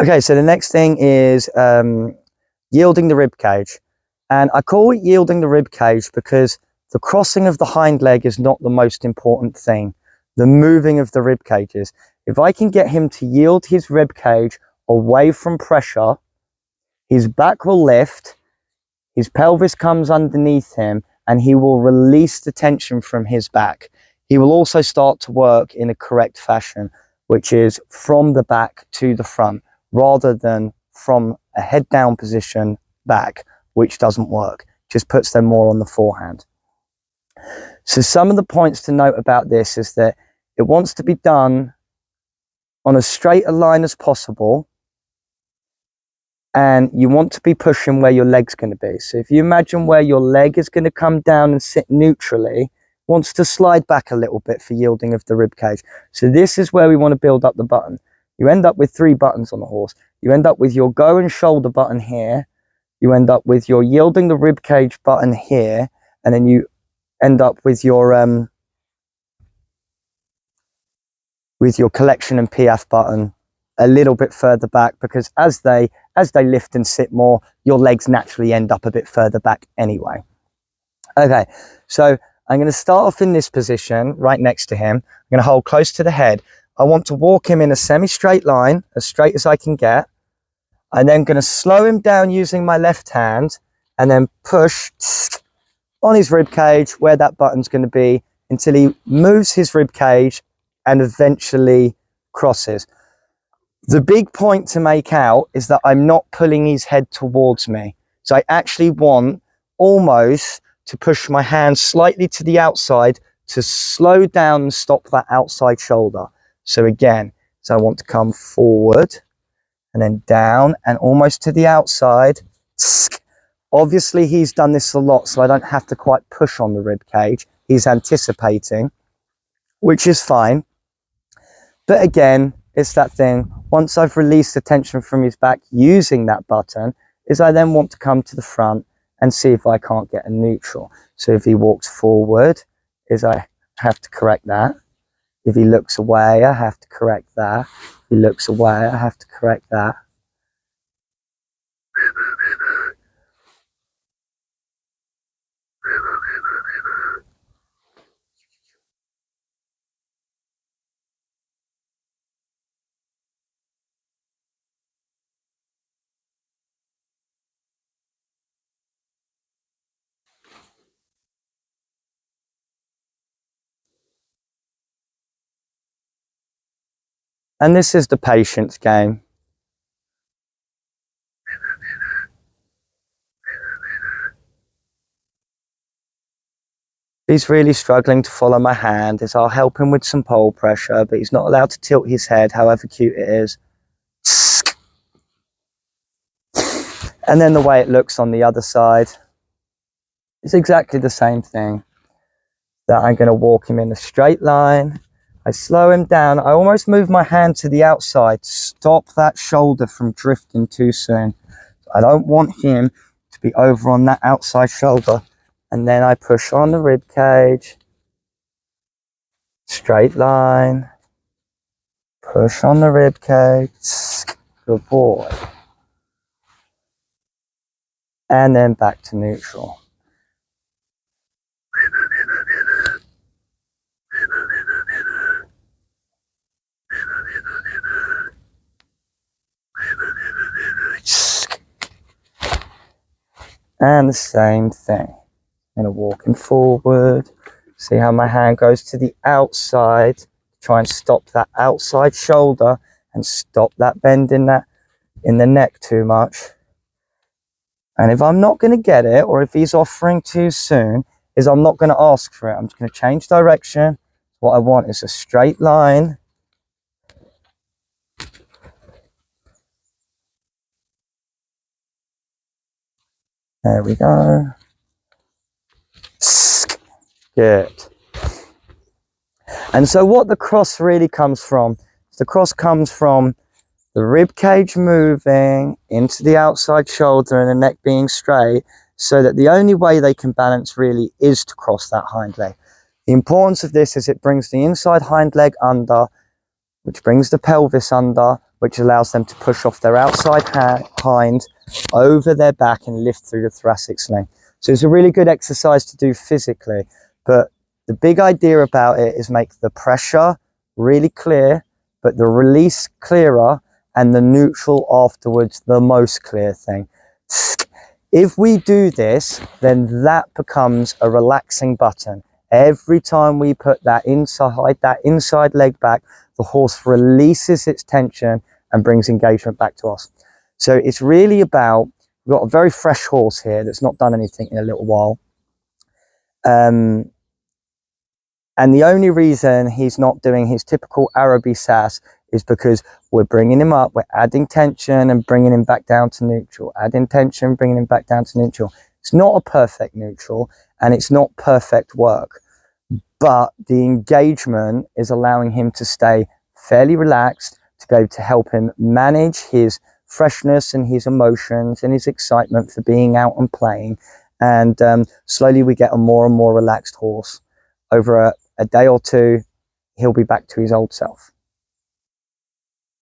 Okay, so the next thing is yielding the rib cage. And I call it yielding the rib cage because the crossing of the hind leg is not the most important thing. The moving of the rib cage is. If I can get him to yield his rib cage away from pressure, his back will lift, his pelvis comes underneath him, and he will release the tension from his back. He will also start to work in a correct fashion, which is from the back to the front, rather than from a head down position back, which doesn't work, just puts them more on the forehand. So some of the points to note about this is that it wants to be done on as straight a line as possible, and you want to be pushing where your leg's going to be. So if you imagine where your leg is going to come down and sit neutrally, wants to slide back a little bit for yielding of the rib cage. So this is where we want to build up the button. You end up with 3 buttons on the horse. You end up with your go and shoulder button here. You end up with your yielding the rib cage button here, and then you end up with your collection and piaffe button a little bit further back, because as they lift and sit more, your legs naturally end up a bit further back anyway. Okay, so I'm going to start off in this position right next to him. I'm going to hold close to the head. I want to walk him in a semi-straight line, as straight as I can get. I'm then going to slow him down using my left hand and then push on his rib cage where that button's going to be until he moves his rib cage and eventually crosses. The big point to make out is that I'm not pulling his head towards me. So I actually want almost to push my hand slightly to the outside to slow down and stop that outside shoulder. So again, so I want to come forward and then down and almost to the outside. Obviously he's done this a lot, so I don't have to quite push on the rib cage. He's anticipating, which is fine. But again, it's that thing, once I've released the tension from his back using that button, is I then want to come to the front and see if I can't get a neutral. So if he walks forward, is I have to correct that. If he looks away, I have to correct that. If he looks away, I have to correct that. And this is the patience game. He's really struggling to follow my hand, is I'll help him with some pole pressure, but he's not allowed to tilt his head, however cute it is. And then the way it looks on the other side is exactly the same thing. That I'm going to walk him in a straight line. I slow him down. I almost move my hand to the outside, stop that shoulder from drifting too soon. I don't want him to be over on that outside shoulder. And then I push on the rib cage, straight line, push on the rib cage, good boy. And then back to neutral. And the same thing. I'm going to walk him forward. See how my hand goes to the outside. Try and stop that outside shoulder and stop that bend in the neck too much. And if I'm not going to get it, or if he's offering too soon, is I'm not going to ask for it. I'm just going to change direction. What I want is a straight line. There we go. Good. And so what the cross really comes from, the cross comes from the rib cage moving into the outside shoulder and the neck being straight, so that the only way they can balance really is to cross that hind leg. The importance of this is it brings the inside hind leg under, which brings the pelvis under, which allows them to push off their outside hind over their back and lift through the thoracic sling. So it's a really good exercise to do physically, but the big idea about it is make the pressure really clear, but the release clearer, and the neutral afterwards the most clear thing. If we do this, then that becomes a relaxing button. Every time we put that inside leg back, the horse releases its tension and brings engagement back to us. So it's really about, we've got a very fresh horse here that's not done anything in a little while. And the only reason he's not doing his typical Araby sass is because we're bringing him up, we're adding tension and bringing him back down to neutral, adding tension, bringing him back down to neutral. It's not a perfect neutral and it's not perfect work, but the engagement is allowing him to stay fairly relaxed, to be able to help him manage his freshness and his emotions and his excitement for being out and playing. And slowly we get a more and more relaxed horse. Over a day or two, he'll be back to his old self.